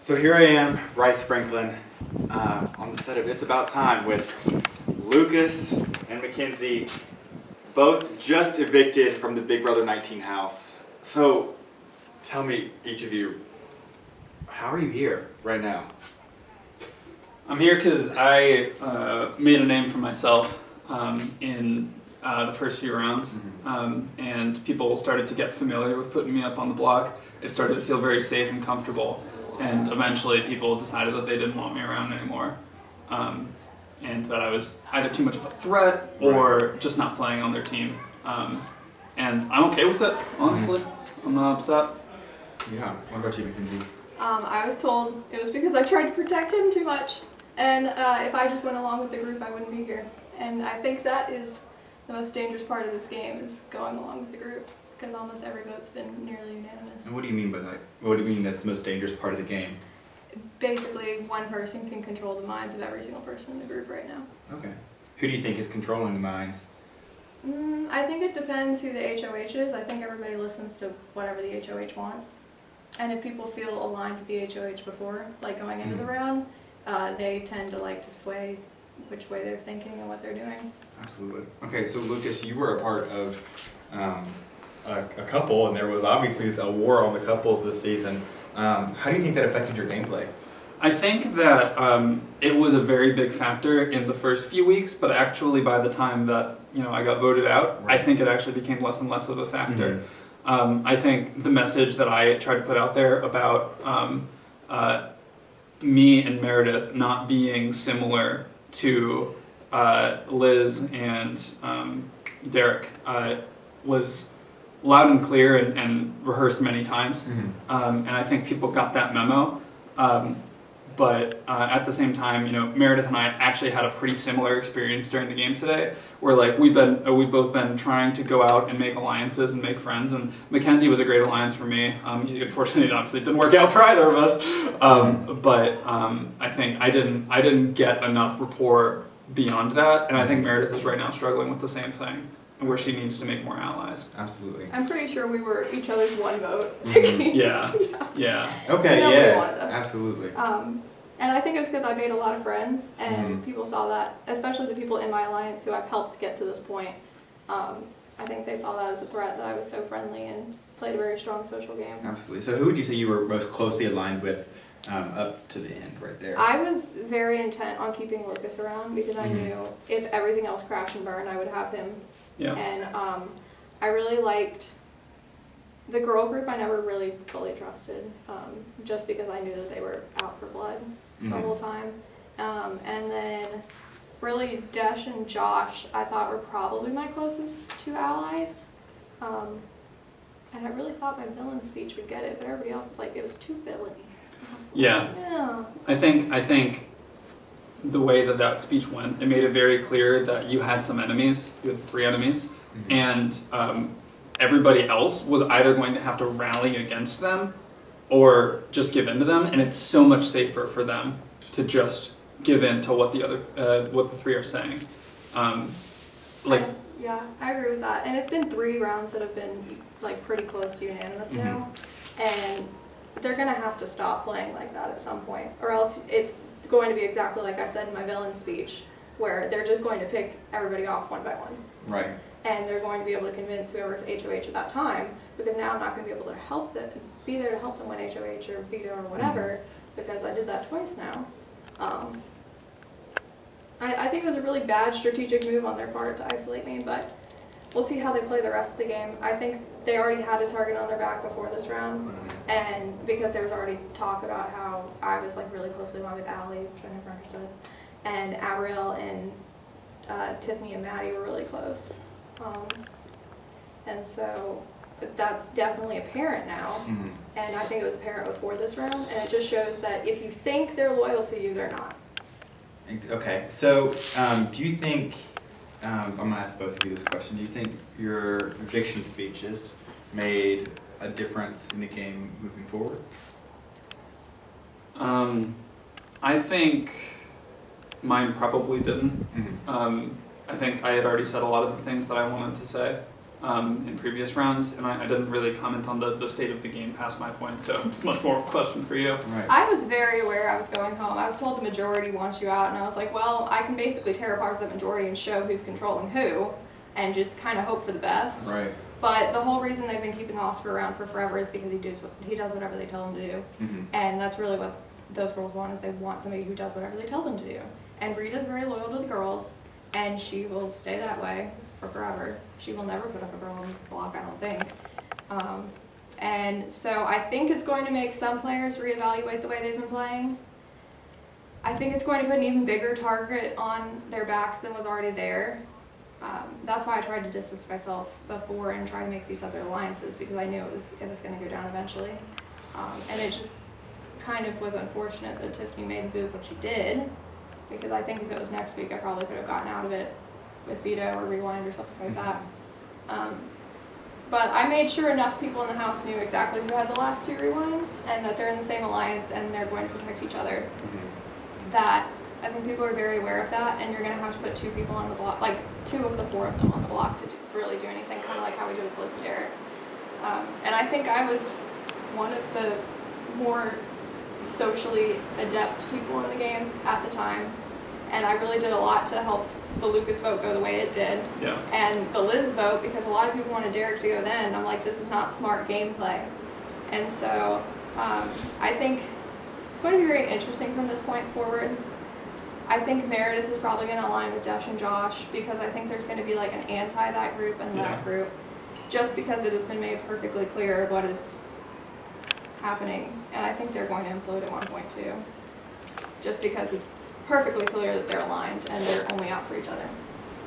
So here I am, Bryce Franklin, on the set of It's About Time with Lucas and Mackenzie, both just evicted from the Big Brother 19 house. So tell me, each of you, how are you here right now? I'm here because I made a name for myself in the first few rounds, and people started to get familiar with putting me up on the block. It started to feel very safe and comfortable, and eventually people decided that they didn't want me around anymore, and that I was either too much of a threat or just not playing on their team. And I'm okay with it, honestly. I'm not upset. Yeah, what about you, Mackenzie? I was told it was because I tried to protect him too much, and if I just went along with the group, I wouldn't be here. And I think that is the most dangerous part of this game, is going along with the group, because almost every vote's been nearly unanimous. And what do you mean by that? What do you mean that's the most dangerous part of the game? Basically, one person can control the minds of every single person in the group right now. Okay. Who do you think is controlling the minds? I think it depends who the HOH is. I think everybody listens to whatever the HOH wants. And if people feel aligned with the HOH before, like going into the round, they tend to like to sway which way they're thinking and what they're doing. Absolutely. Okay, so Lucas, you were a part of a couple, and there was obviously a war on the couples this season. How do you think that affected your gameplay? I think that it was a very big factor in the first few weeks, but actually by the time that I got voted out, I think it actually became less and less of a factor. I think the message that I tried to put out there about me and Meredith not being similar to Liz and Derek was loud and clear and rehearsed many times, and I think people got that memo. But at the same time, Meredith and I actually had a pretty similar experience during the game today, where like we've both been trying to go out and make alliances and make friends. And Mackenzie was a great alliance for me. Unfortunately, it obviously didn't work out for either of us. But I think I didn't get enough rapport beyond that, and I think Meredith is right now struggling with the same thing, where she needs to make more allies. Absolutely. I'm pretty sure we were each other's one vote. Yeah. Okay, So yes, absolutely. And I think it was because I made a lot of friends, and people saw that, especially the people in my alliance who I've helped get to this point. I think they saw that as a threat, that I was so friendly and played a very strong social game. Absolutely. So who would you say you were most closely aligned with up to the end right there? I was very intent on keeping Lucas around because I knew if everything else crashed and burned, I would have him. Yeah. And I really liked the girl group. I never really fully trusted, just because I knew that they were out for blood the whole time. And then really Desh and Josh I thought were probably my closest two allies. And I really thought my villain speech would get it, but everybody else was like, it was too villainy. Yeah. I think the way that speech went, it made it very clear that you had some enemies. You had 3 enemies, and everybody else was either going to have to rally against them or just give in to them. And it's so much safer for them to just give in to what the 3 are saying. Yeah, I agree with that. And it's been 3 rounds that have been like pretty close to unanimous now, and they're gonna have to stop playing like that at some point, or else it's going to be exactly like I said in my villain speech, where they're just going to pick everybody off one by one. Right. And they're going to be able to convince whoever's HOH at that time, because now I'm not going to be able to be there to help them win HOH or veto or whatever, because I did that twice now. I think it was a really bad strategic move on their part to isolate me, but we'll see how they play the rest of the game. I think they already had a target on their back before this round, and because there was already talk about how I was like really closely aligned with Allie, which I never understood, and Abrielle and Tiffany and Maddie were really close. And so that's definitely apparent now, and I think it was apparent before this round, and it just shows that if you think they're loyal to you, they're not. Okay, so do you think, I'm going to ask both of you this question, do you think your eviction speeches made a difference in the game moving forward? I think mine probably didn't. I think I had already said a lot of the things that I wanted to say, in previous rounds, and I didn't really comment on the state of the game past my point, so it's much more of a question for you. Right. I was very aware I was going home. I was told the majority wants you out, and I was like, well, I can basically tear apart the majority and show who's controlling who, and just kind of hope for the best. Right. But the whole reason they've been keeping Oscar around for forever is because he does whatever they tell him to do. Mm-hmm. And that's really what those girls want, is they want somebody who does whatever they tell them to do. And Rita's very loyal to the girls, and she will stay that way for forever. She will never put up a girl on the block, I don't think. And so I think it's going to make some players reevaluate the way they've been playing. I think it's going to put an even bigger target on their backs than was already there. That's why I tried to distance myself before and try to make these other alliances, because I knew it was going to go down eventually. And it just kind of was unfortunate that Tiffany made the move when she did, because I think if it was next week, I probably could have gotten out of it with veto or rewind or something like that. But I made sure enough people in the house knew exactly who had the last 2 rewinds, and that they're in the same alliance and they're going to protect each other. That I think people are very aware of that, and you're going to have to put 2 people on the block, like 2 of the 4 of them on the block to really do anything, kind of like how we do with Liz and Derek. And I think I was one of the more socially adept people in the game at the time, and I really did a lot to help the Lucas vote go the way it did. Yeah. And the Liz vote, because a lot of people wanted Derek to go then, I'm like, this is not smart gameplay. And so I think it's going to be very interesting from this point forward. I think Meredith is probably going to align with Dash and Josh, because I think there's going to be like an anti that group and that group, just because it has been made perfectly clear what is happening. And I think they're going to implode at one point too, just because it's perfectly clear that they're aligned and they're only out for each other.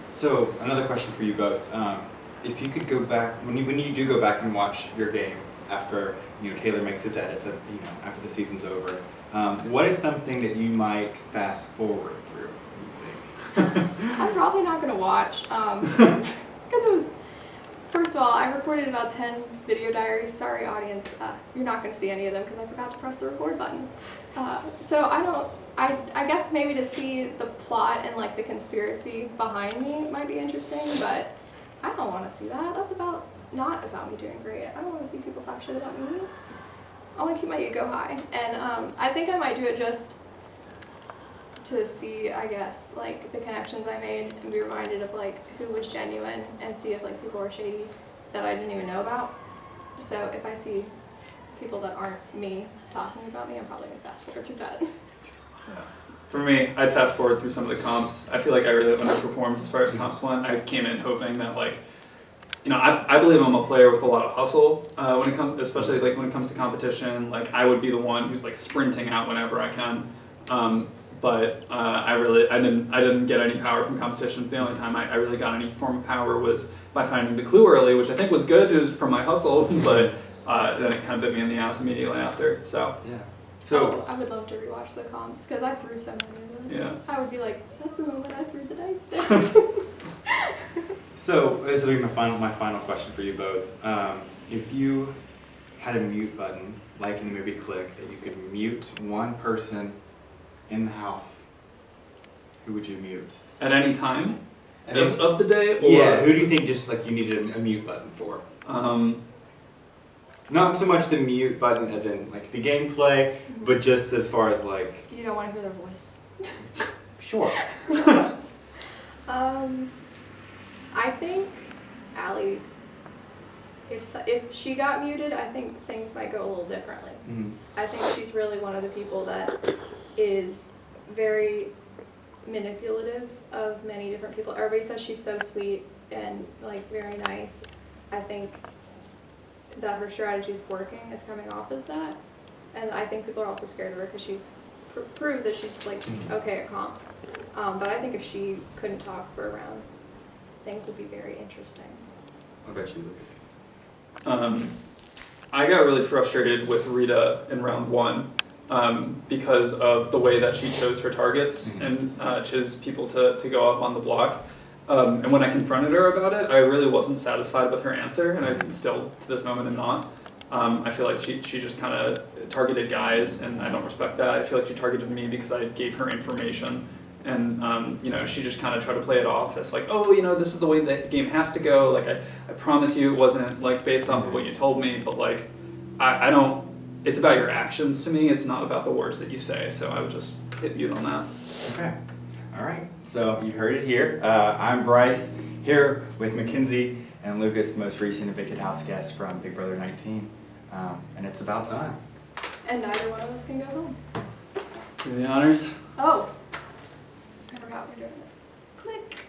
So another question for you both: if you could go back, when you do go back and watch your game after Taylor makes his edits, after the season's over, what is something that you might fast forward through? You think? I'm probably not going to watch, because it was, first of all, I recorded about 10 video diaries. Sorry, audience, you're not going to see any of them because I forgot to press the record button. So I guess maybe to see the plot and like the conspiracy behind me might be interesting, but I don't want to see that. That's not about me doing great. I don't want to see people talk shit about me. I want to keep my ego high, and I think I might do it just to see, I guess, like the connections I made and be reminded of like who was genuine, and see if like people are shady that I didn't even know about. So if I see people that aren't me talking about me, I'm probably gonna fast forward through that. Yeah. For me, I'd fast forward through some of the comps. I feel like I really underperformed as far as comps went. I came in hoping that I believe I'm a player with a lot of hustle when it comes, especially like when it comes to competition. Like I would be the one who's like sprinting out whenever I can. But I didn't get any power from competitions. The only time I really got any form of power was by finding the clue early, which I think was good. It was from my hustle, but then it kind of bit me in the ass immediately after. So yeah. So I would love to rewatch the comps because I threw so many of those. Yeah. I would be like, that's the moment I threw the dice. So this will be my final question for you both. If you had a mute button, like in the movie Click, that you could mute one person in the house, who would you mute? at any time of the day, or Yeah, who do you think just like you needed a mute button for? Not so much the mute button as in like the gameplay, but just as far as like. You don't want to hear their voice. Sure. I think Allie, if she got muted, I think things might go a little differently. Mm-hmm. I think she's really one of the people that is very manipulative of many different people. Everybody says she's so sweet and like very nice. I think that her strategy is working, is coming off as that. And I think people are also scared of her because she's proved that she's like okay at comps. But I think if she couldn't talk for a round, things would be very interesting. What about you, Lucas? I got really frustrated with Rita in round one because of the way that she chose her targets and chose people to go up on the block. And when I confronted her about it, I really wasn't satisfied with her answer, and I still, to this moment, am not. I feel like she just kind of targeted guys, and I don't respect that. I feel like she targeted me because I gave her information, and you know, she just kind of tried to play it off as like, oh, you know, this is the way that the game has to go. Like, I promise you, it wasn't like based off of what you told me, but like, I don't. It's about your actions to me. It's not about the words that you say. So I would just hit you on that. Okay. All right. So you heard it here. I'm Bryce, here with Mackenzie and Lucas, the most recent evicted house guest from Big Brother 19. And it's about time. And neither one of us can go home. Do the honors. Oh, I forgot we're doing this. Click.